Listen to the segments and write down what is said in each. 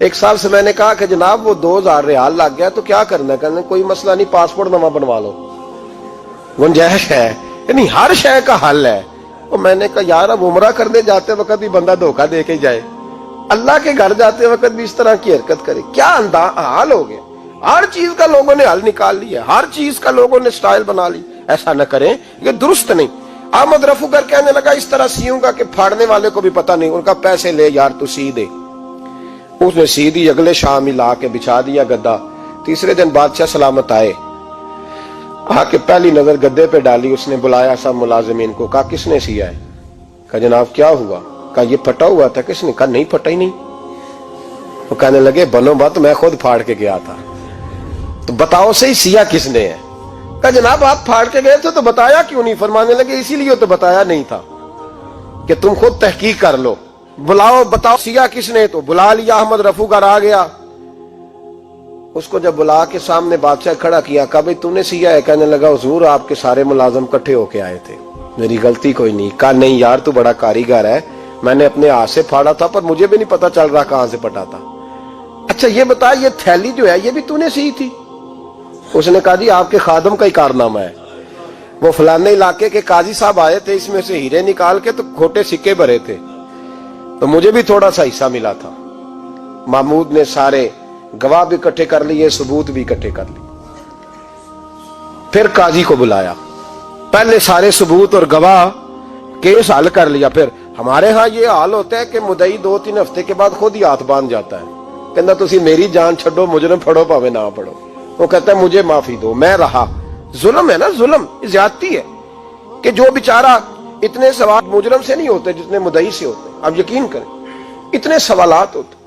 ایک سال سے میں نے کہا کہ جناب وہ 2000 ریال لگ گیا تو کیا کرنا ہے؟ کہنے کوئی مسئلہ نہیں، پاسپورٹ نوا بنوا لو، گنجائش ہے، یعنی ہر شے کا حل ہے۔ اور میں نے کہا یار اب عمرہ کرنے جاتے وقت بھی بندہ دھوکہ دے کے جائے، اللہ کے گھر جاتے وقت بھی اس طرح کی حرکت کرے، کیا حال ہو گیا؟ ہر چیز کا لوگوں نے حل نکال لیا، ہر چیز کا لوگوں نے سٹائل بنا لی۔ ایسا نہ کریں، یہ درست نہیں۔ احمد رفو گر کہنے لگا اس طرح سیوں گا کہ پھاڑنے والے کو بھی پتہ نہیں۔ ان کا پیسے لے یار تو سی دے۔ اس نے سی دی، اگلے شام ہی لا کے بچھا دیا گدا۔ تیسرے دن بادشاہ سلامت آئے، آ کے پہلی نظر گدے پہ ڈالی، اس نے بلایا سب ملازمین کو، کہا کس نے سیا ہے؟ کہا جناب کیا ہوا؟ کہا یہ پھٹا ہوا تھا۔ کس نے؟ کہا نہیں پھٹا ہی نہیں۔ وہ کہنے لگے بنو بات، میں خود پھاڑ کے گیا تھا، تو بتاؤ صحیح سیا کس نے ہے؟ کہا جناب آپ پھاڑ کے گئے تھے تو بتایا کیوں نہیں؟ فرمانے لگے اسی لیے تو بتایا نہیں تھا کہ تم خود تحقیق کر لو، بلاؤ بتاؤ سیا کس نے۔ تو بلا لیا، احمد رفو گر آ گیا۔ اس کو جب بلا کے سامنے بادشاہ کھڑا کیا، کہا بھئی تو نے سیا ہے؟ کہنے لگا حضور آپ کے سارے ملازم کٹھے ہو کے آئے تھے، میری غلطی کوئی نہیں۔ کہا نہیں یار تو بڑا کاریگر ہے، میں نے اپنے ہاتھ سے پھاڑا تھا پر مجھے بھی نہیں پتا چل رہا کہاں سے پھٹا تھا۔ اچھا یہ بتا یہ تھیلی جو ہے یہ بھی تو نے سی تھی؟ اس نے کہا جی آپ کے خادم کا ہی کارنامہ ہے، وہ فلانے علاقے کے قاضی صاحب آئے تھے، اس میں سے ہیرے نکال کے تو کھوٹے سکے بھرے تھے، تو مجھے بھی تھوڑا سا حصہ ملا تھا۔ محمود نے سارے گواہ بھی اکٹھے کر لیے، ثبوت بھی اکٹھے کر لیے۔ پھر قاضی کو بلایا، پہلے سارے ثبوت اور گواہ کیس حل کر لیا۔ پھر ہمارے ہاں یہ حال ہوتا ہے کہ مدعی 2-3 ہفتے کے بعد خود ہی ہاتھ باندھ جاتا ہے، کہنا تسی میری جان چھڈو، مجرم پھڑو پاوے نہ پڑھو۔ وہ کہتا ہے مجھے معافی دو، میں رہا۔ ظلم ہے نا، ظلم زیادتی ہے کہ جو بیچارہ اتنے سوال مجرم سے نہیں ہوتے جتنے مدعی سے ہوتے ہیں۔ آپ یقین کریں اتنے سوالات ہوتے،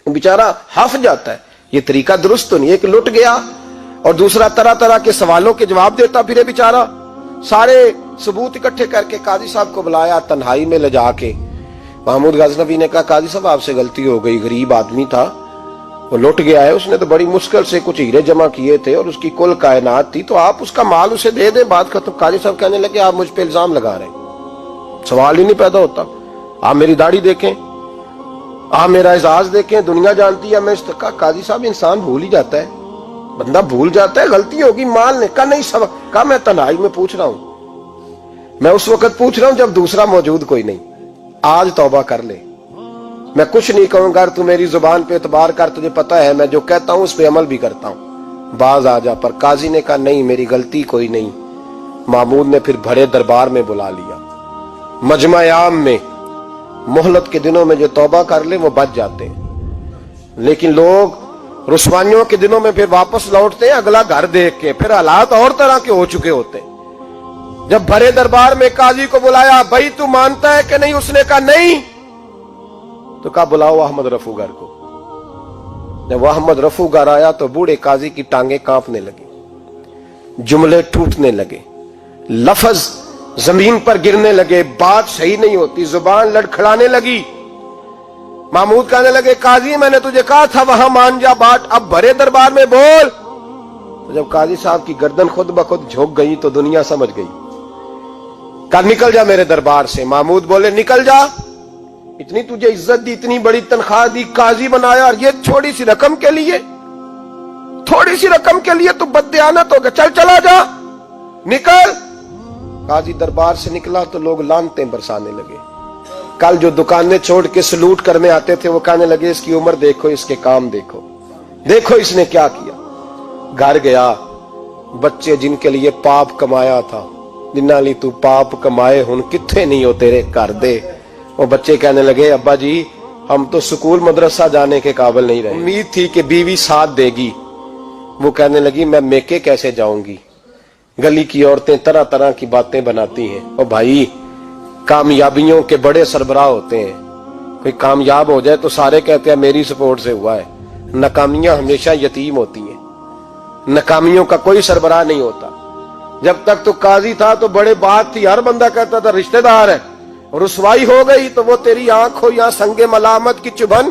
بیچارہ ہف جاتا ہے۔ یہ طریقہ درست تو نہیں، ایک لٹ گیا اور دوسرا طرح طرح کے سوالوں کے جواب دیتا پھرے بیچارہ۔ سارے ثبوت اکٹھے کر کے قاضی صاحب کو بلایا، تنہائی میں لے جا کے محمود غزنوی نے کہا قاضی صاحب آپ سے غلطی ہو گئی، غریب آدمی تھا، وہ لٹ گیا ہے، اس نے تو بڑی مشکل سے کچھ ہیرے جمع کیے تھے اور اس کی کل کائنات تھی، تو آپ اس کا مال اسے دے دیں، بات ختم۔ قاضی صاحب کہنے لگے آپ مجھ پہ الزام لگا رہے ہیں، سوال ہی نہیں پیدا ہوتا۔ آپ میری داڑھی دیکھیں، آپ میرا اعزاز دیکھیں، دنیا جانتی ہے میں اس کا۔ قاضی صاحب انسان بھول ہی جاتا ہے، بندہ بھول جاتا ہے، غلطی ہوگی، مال نے کہا نہیں سب کہا میں تنہائی میں پوچھ رہا ہوں، میں اس وقت پوچھ رہا ہوں جب دوسرا موجود کوئی نہیں، آج توبہ کر لے، میں کچھ نہیں کہوں گا، تو میری زبان پہ اعتبار کر، تجھے پتا ہے میں جو کہتا ہوں اس پہ عمل بھی کرتا ہوں، باز آ جا۔ پر قاضی نے کہا نہیں میری غلطی کوئی نہیں۔ محمود نے پھر بھرے دربار میں بلا لیا، مجمع عام میں۔ مہلت کے دنوں میں جو توبہ کر لے وہ بچ جاتے ہیں، لیکن لوگ رسوائیوں کے دنوں میں پھر واپس لوٹتے ہیں اگلا گھر دیکھ کے، پھر حالات اور طرح کے ہو چکے ہوتے ہیں۔ جب بھرے دربار میں قاضی کو بلایا، بھائی تو مانتا ہے کہ نہیں؟ اس نے کہا نہیں۔ تو کہا بلاؤ احمد رفو گر کو۔ جب وہ احمد رفو گر آیا تو بوڑھے قاضی کی ٹانگیں کانپنے لگی، جملے ٹوٹنے لگے، لفظ زمین پر گرنے لگے، بات صحیح نہیں ہوتی، زبان لڑکھڑانے لگی۔ محمود کہنے لگے قاضی میں نے تجھے کہا تھا وہاں مان جا بات، اب بھرے دربار میں بول۔ تو جب قاضی صاحب کی گردن خود بخود جھک گئی تو دنیا سمجھ گئی، کہا نکل جا میرے دربار سے۔ محمود بولے نکل جا، اتنی تجھے عزت دی، اتنی بڑی تنخواہ دی، قاضی بنایا، اور یہ تھوڑی سی رقم کے لیے، تھوڑی سی رقم کے لیے تو بددیانت ہو گیا، چل چلا جا، نکل۔ قاضی دربار سے نکلا تو لوگ لعنتیں برسانے لگے۔ کل جو دکانیں چھوڑ کے سلوٹ کرنے آتے تھے وہ کہنے لگے اس کی عمر دیکھو، اس کے کام دیکھو، دیکھو اس نے کیا کیا۔ گھر گیا، بچے جن کے لیے پاپ کمایا تھا، جنہاں لی تو پاپ کمائے ہن کتھے نہیں ہو تیرے کر دے۔ وہ بچے کہنے لگے ابا جی ہم تو سکول مدرسہ جانے کے قابل نہیں رہے، امید تھی کہ بیوی ساتھ دے گی۔ وہ کہنے لگی میں میکے کیسے جاؤں گی، گلی کی عورتیں طرح طرح کی باتیں بناتی ہیں۔ اور بھائی کامیابیوں کے بڑے سربراہ ہوتے ہیں، کوئی کامیاب ہو جائے تو سارے کہتے ہیں میری سپورٹ سے ہوا ہے، ناکامیاں ہمیشہ یتیم ہوتی ہیں، ناکامیوں کا کوئی سربراہ نہیں ہوتا۔ جب تک تو قاضی تھا تو بڑے بات تھی، ہر بندہ کہتا تھا رشتہ دار ہے، رسوائی ہو گئی تو وہ تیری آنکھ ہو یا سنگ ملامت کی چبھن،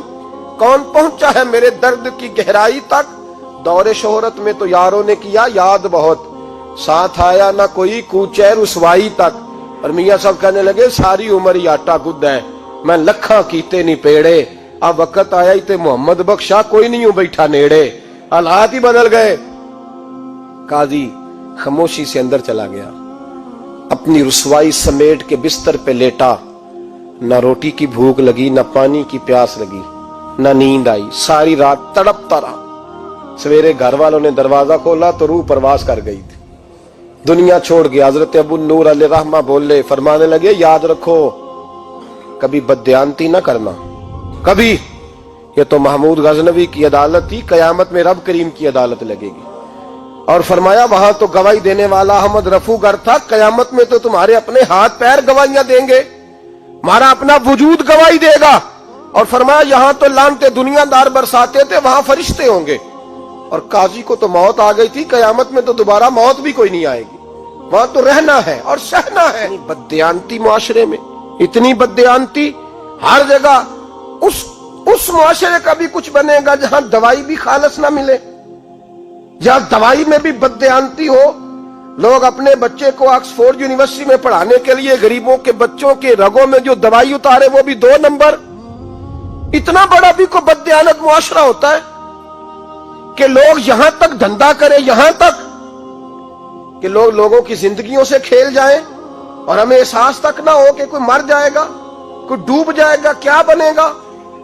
کون پہنچا ہے میرے درد کی گہرائی تک، دور شہرت میں تو یاروں نے کیا یاد بہت، ساتھ آیا نہ کوئی کوچے رسوائی تک۔ اور میاں صاحب کہنے لگے ساری عمر ہی آٹا گد ہے، میں لکھاں کیتے نہیں پیڑے، اب وقت آیا ہی تے محمد بخشا کوئی نہیں ہوں بیٹھا نیڑے، حالات ہی بدل گئے۔ قاضی خاموشی سے اندر چلا گیا، اپنی رسوائی سمیٹ کے بستر پہ لیٹا۔ نہ روٹی کی بھوک لگی، نہ پانی کی پیاس لگی، نہ نیند آئی، ساری رات تڑپتا رہا۔ سویرے گھر والوں نے دروازہ کھولا تو روح پرواز کر گئی تھی، دنیا چھوڑ گیا۔ حضرت ابو نور علیہ رحمہ بولے، فرمانے لگے یاد رکھو کبھی بددیانتی نہ کرنا، کبھی۔ یہ تو محمود غزنوی کی عدالت تھی، قیامت میں رب کریم کی عدالت لگے گی۔ اور فرمایا وہاں تو گواہی دینے والا احمد رفو گر تھا، قیامت میں تو تمہارے اپنے ہاتھ پیر گواہیاں دیں گے، ہمارا اپنا وجود گواہی دے گا۔ اور فرمایا یہاں تو لعنتیں دنیا دار برساتے تھے، وہاں فرشتے ہوں گے۔ اور قاضی کو تو موت آ گئی تھی، قیامت میں تو دوبارہ موت بھی کوئی نہیں آئے گی، وہاں تو رہنا ہے اور سہنا ہے۔ بددیانتی معاشرے میں، اتنی بددیانتی ہر جگہ۔ اس معاشرے کا بھی کچھ بنے گا جہاں دوائی بھی خالص نہ ملے، جہاں دوائی میں بھی بددیانتی ہو۔ لوگ اپنے بچے کو آکسفورڈ یونیورسٹی میں پڑھانے کے لیے غریبوں کے بچوں کے رگوں میں جو دوائی اتارے وہ بھی 2 نمبر۔ اتنا بڑا بھی کوئی بددیانت معاشرہ ہوتا ہے کہ لوگ یہاں تک دھندا کریں، یہاں تک کہ لوگ لوگوں کی زندگیوں سے کھیل جائیں اور ہمیں احساس تک نہ ہو کہ کوئی مر جائے گا، کوئی ڈوب جائے گا، کیا بنے گا۔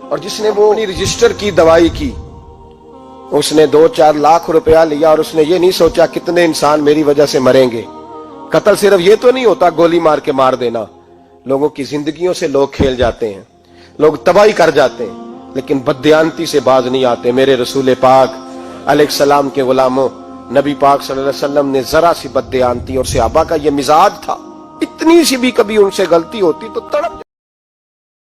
اور جس نے وہ اپنی رجسٹر کی دوائی کی، اس نے 2-4 لاکھ روپیہ لیا اور اس نے یہ نہیں سوچا کتنے انسان میری وجہ سے مریں گے۔ قتل صرف یہ تو نہیں ہوتا گولی مار کے مار دینا، لوگوں کی زندگیوں سے لوگ کھیل جاتے ہیں، لوگ تباہی کر جاتے ہیں، لیکن بددیانتی سے باز نہیں آتے۔ میرے رسول پاک علیہ السلام کے غلاموں، نبی پاک صلی اللہ علیہ وسلم نے ذرا سی بددیانتی، اور صحابہ کا یہ مزاج تھا، اتنی سی بھی کبھی ان سے غلطی ہوتی تو تڑپ